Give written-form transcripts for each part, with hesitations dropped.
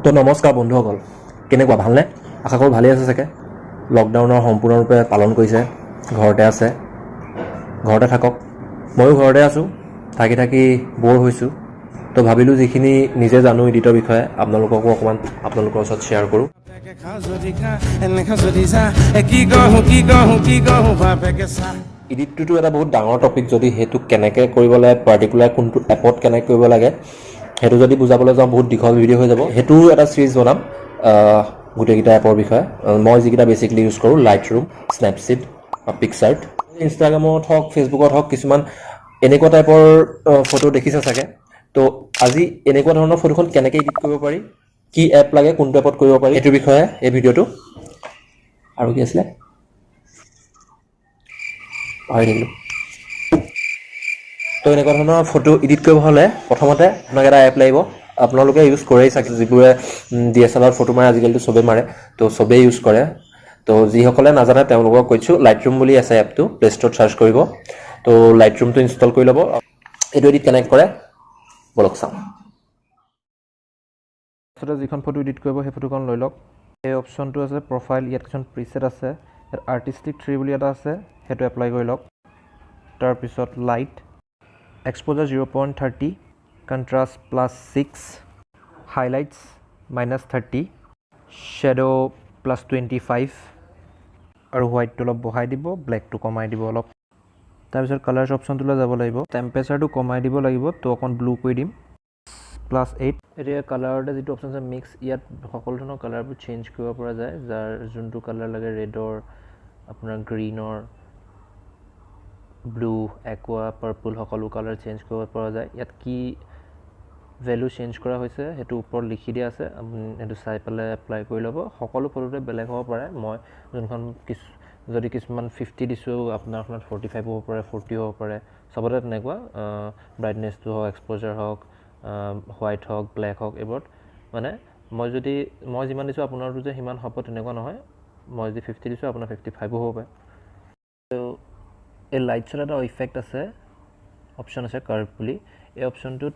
তো নমস্কাৰ বন্ধুসকল, কেনেকুৱা ভালনে? আশা কৰোঁ ভালেই আছে চাগে। লকডাউনৰ সম্পূৰ্ণৰূপে পালন কৰিছে, ঘৰতে আছে, ঘৰতে থাকক। ময়ো ঘৰতে আছোঁ, থাকি ব'ৰ হৈছোঁ। তো ভাবিলোঁ যিখিনি নিজে জানো এডিটৰ বিষয়ে আপোনালোককো অকণমান আপোনালোকৰ ওচৰত শ্বেয়াৰ কৰোঁ। এডিটটোতো এটা বহুত ডাঙৰ টপিক, যদি সেইটো কেনেকৈ কৰিব লাগে, পাৰ্টিকুলাৰ কোনটো এপত কেনেকৈ কৰিব লাগে সেইটো যদি বুজাবলৈ যাওঁ বহুত দীঘল ভিডিঅ' হৈ যাব। সেইটোও এটা চিৰিজ বনাম গোটেইকেইটা এপৰ বিষয়ে। মই যিকেইটা বেছিকলি ইউজ কৰোঁ, লাইটৰুম, স্নেপচিট, পিকচাৰ্ট। ইনষ্টাগ্ৰামত হওক, ফেচবুকত হওক, কিছুমান এনেকুৱা টাইপৰ ফটো দেখিছে চাগে। তো আজি এনেকুৱা ধৰণৰ ফটোখন কেনেকৈ এডিট কৰিব পাৰি, কি এপ লাগে, কোনটো এপত কৰিব পাৰি, এইটোৰ বিষয়ে এই ভিডিঅ'টো। আৰু কি আছিলে পাহৰি থাকিলোঁ। তো এনেকুৱা ধৰণৰ ফটো এডিট কৰিব হ'লে প্ৰথমতে আপোনাক এটা এপ লাগিব। আপোনালোকে ইউজ কৰেই চাগে, যিবোৰে DSLR ফটো মাৰে, আজিকালিতো চবেই মাৰে, তো চবেই ইউজ কৰে। তো যিসকলে নাজানে তেওঁলোকক কৈছোঁ, লাইটৰুম বুলি আছে এপটো, প্লে ষ্ট'ৰত চাৰ্চ কৰিব। তো লাইটৰুমটো ইনষ্টল কৰি ল'ব। এইটো এডিট কেনেকৈ কৰে বলক চাওঁ। তাৰপিছতে যিখন ফটো এডিট কৰিব সেই ফটোখন লৈ লওক। এই অপশ্যনটো আছে প্ৰফাইল, ইয়াত কিছুমান প্ৰিছেট আছে। ইয়াত আৰ্টিষ্টিক 3 বুলি এটা আছে, সেইটো এপ্লাই কৰি লওক। তাৰপিছত light, exposure 0.30, contrast +6, highlights -30, shadow +25, আৰু হোৱাইটটো অলপ বঢ়াই দিব, ব্লেকটো কমাই দিব অলপ। তাৰপিছত কালাৰ্ছ অপশ্যনটোলৈ যাব লাগিব, টেম্পাৰেচাৰটো কমাই দিব লাগিব, তো অকণ ব্লু কৰি দিম, +8। এতিয়া কালাৰতে যিটো অপশ্যন আছে মিক্স, ইয়াত সকলো ধৰণৰ কালাৰবোৰ চেঞ্জ কৰিব পৰা যায়, যাৰ যোনটো কালাৰ লাগে, ৰেডৰ, আপোনাৰ গ্ৰীণৰ, ব্লু, একুৱা, পাৰ্পল, সকলো কালাৰ চেঞ্জ কৰিব পৰা যায়। ইয়াত কি ভেলু চেঞ্জ কৰা হৈছে সেইটো ওপৰত লিখি দিয়া আছে, আপুনি সেইটো চাই পেলাই এপ্লাই কৰি ল'ব। সকলো ফটোতে বেলেগ হ'ব পাৰে, মই যোনখন যদি কিছুমান 50 দিছোঁ, আপোনাৰখনত 45 হ'ব পাৰে, 40 হ'ব পাৰে, চবতে তেনেকুৱা। ব্ৰাইটনেছটো হওক, এক্সপ'জাৰ হওক, হোৱাইট হওক, ব্লেক হওক, এইবোৰত মানে মই যিমান দিছোঁ আপোনাৰটো যে সিমান হ'ব তেনেকুৱা নহয়। মই যদি 50 দিছোঁ, আপোনাৰ 55 হ'ব পাৰে। তো এই লাইটছৰ এটা ইফেক্ট আছে, অপশ্যন আছে কাৰ্ভ বুলি। এই অপশ্যনটোত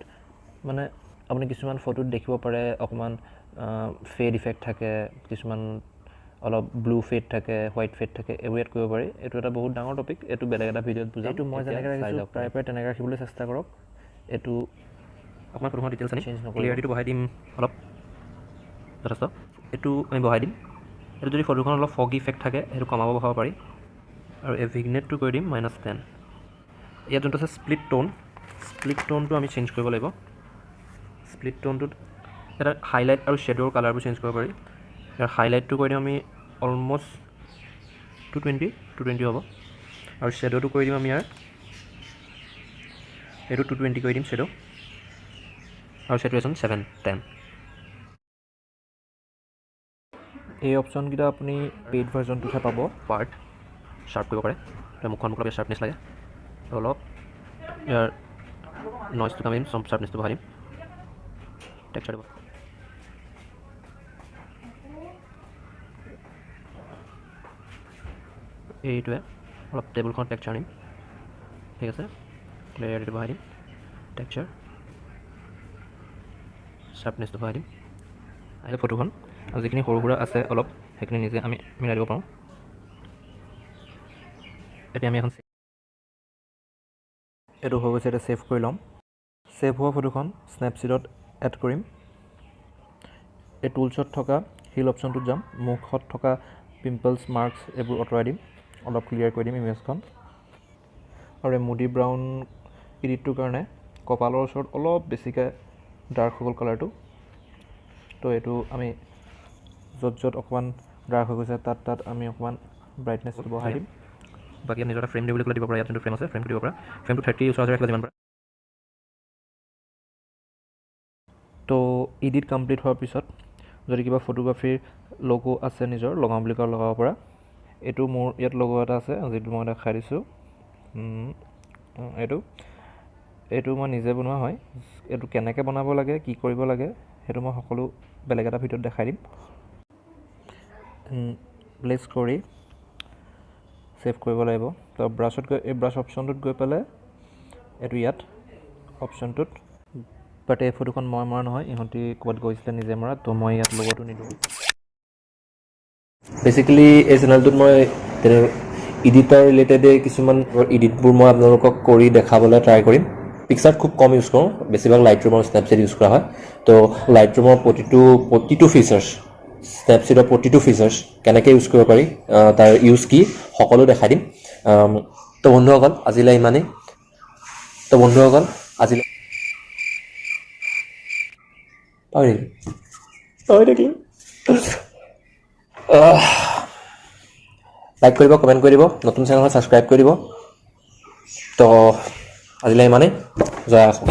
মানে আপুনি কিছুমান ফটোত দেখিব পাৰে অকণমান ফেড ইফেক্ট থাকে, কিছুমান অলপ ব্লু ফেড থাকে, হোৱাইট ফেড থাকে, এইবোৰ ইয়াত কৰিব পাৰি। এইটো এটা বহুত ডাঙৰ টপিক, এইটো বেলেগ এটা ভিডিঅ'ত বুজাম। এইটো মই যেনেকৈ ৰাখিছোঁ প্ৰায় তেনেকৈ ৰাখিবলৈ চেষ্টা কৰক। এইটো অকণমান ফটোখন ডিটেইলছ আনি চেঞ্জ নকৰিব, ক্লিয়াৰিটিটো বঢ়াই দিম অলপ, যথেষ্ট। এইটো আমি বঢ়াই দিম। এইটো যদি ফটোখন অলপ ফগি ইফেক্ট থাকে, সেইটো কমাব বঢ়াব পাৰি। আৰু এই ভিগনেটটো কৰি দিম -10। ইয়াত যোনটো আছে স্প্লিট টোনটো আমি চেঞ্জ কৰিব লাগিব। স্প্লিট টোনটোত এটা হাইলাইট আৰু শ্বেডোৰ কালাৰবোৰ চেঞ্জ কৰিব পাৰি। ইয়াৰ হাইলাইটটো কৰি দিম আমি অলম'ষ্ট 220 হ'ব, আৰু শ্বেডোটো কৰি দিম আমি এইটো 220 কৰি দিম শ্বেডো, আৰু চেটুৰেশ্যন 7-10। এই অপশ্যনকেইটা আপুনি পেইড ভাৰ্জনটোতহে পাব। পাৰ্ট শ্বাৰ্প কৰিব পাৰে, মুখখন অলপ শ্বাৰ্পনেছ লাগে, অলপ ইয়াৰ নইজটো কমাই দিম, শ্বাৰ্পনেছটো বঢ়াই দিম, টেক্সচাৰ দিব। এইটোৱে অলপ টেবুলখনত টেক্সচাৰ দিম, ঠিক আছে। ক্লিয়াৰিটিটো বঢ়াই দিম, টেক্সচাৰ, শ্বাৰ্পনেছটো বঢ়াই দিম। আহিলে ফটোখন আৰু যিখিনি সৰু সুৰা আছে অলপ, সেইখিনি নিজে আমি মিলাই দিব পাৰোঁ। এতিয়া আমি এখন এইটো হৈ গৈছে, এতিয়া ছেভ কৰি ল'ম। ছেভ হোৱা ফটোখন স্নেপচিটত এড কৰিম। এই টুলছত থকা হিল অপশ্যনটোত যাম, মুখত থকা পিম্পলছ, মাৰ্কছ এইবোৰ আঁতৰাই দিম, অলপ ক্লিয়াৰ কৰি দিম ইমেজখন। আৰু এই মুডি ব্ৰাউন এডিটটোৰ কাৰণে কপালৰ ওচৰত অলপ বেছিকৈ ডাৰ্ক হৈ গ'ল কালাৰটো। তো এইটো আমি য'ত অকণমান ডাৰ্ক হৈ গৈছে তাত আমি অকণমান ব্ৰাইটনেছটো বঢ়াই দিম। বাকী নিজৰ এটা ফ্ৰেম দিবলৈ ক'লে দিব পাৰে, ইয়াত যোনটো ফ্ৰেম আছে ফ্ৰেমটো দিব পাৰে। ফ্ৰেমটো 30 ওচৰা ৰাখিলে যিমান পাৰে। তো এডিট কমপ্লিট হোৱাৰ পিছত যদি কিবা ফটোগ্ৰাফীৰ লগো আছে নিজৰ লগাওঁ বুলি কয় লগাব পৰা। এইটো মোৰ ইয়াত লগো এটা আছে, যিটো মই দেখাই দিছোঁ। এইটো মই নিজে বনোৱা হয়। এইটো কেনেকৈ বনাব লাগে, কি কৰিব লাগে, সেইটো মই সকলো বেলেগ এটা ভিডিঅ'ত দেখাই দিম। প্লেচ কৰি ছেভ কৰিব লাগিব। তো ব্ৰাছত গৈ এই ব্ৰাছ অপশ্যনটোত গৈ পেলাই এইটো ইয়াত অপশ্যনটোত বাট এই ফটোখন মই মৰা নহয়, ইহঁতি ক'ৰবাত গৈছিলে নিজে মৰা, তো মই ইয়াত লগতো নিদিওঁ। বেচিকেলি এই চেনেলটোত মই এডিটৰ ৰিলেটেডে কিছুমান এডিটবোৰ মই আপোনালোকক কৰি দেখাবলৈ ট্ৰাই কৰিম। পিকচাৰ খুব কম ইউজ কৰোঁ, বেছিভাগ লাইটৰুমৰ স্নেপচিট ইউজ কৰা হয়। তো লাইটৰুমৰ প্ৰতিটো ফিচাৰ্ছ, স্নেপচিটৰ প্ৰতিটো ফিচাৰ্ছ কেনেকৈ ইউজ কৰিব পাৰি, তাৰ ইউজ কি, সকলো দেখাই দিম। তো বন্ধুসকল আজিলৈ ইমানেই। লাইক কৰিব, কমেণ্ট কৰি দিব, নতুন চেনেলখন ছাবস্ক্ৰাইব কৰি দিব। তো আজিলৈ ইমানেই, জয় অসম।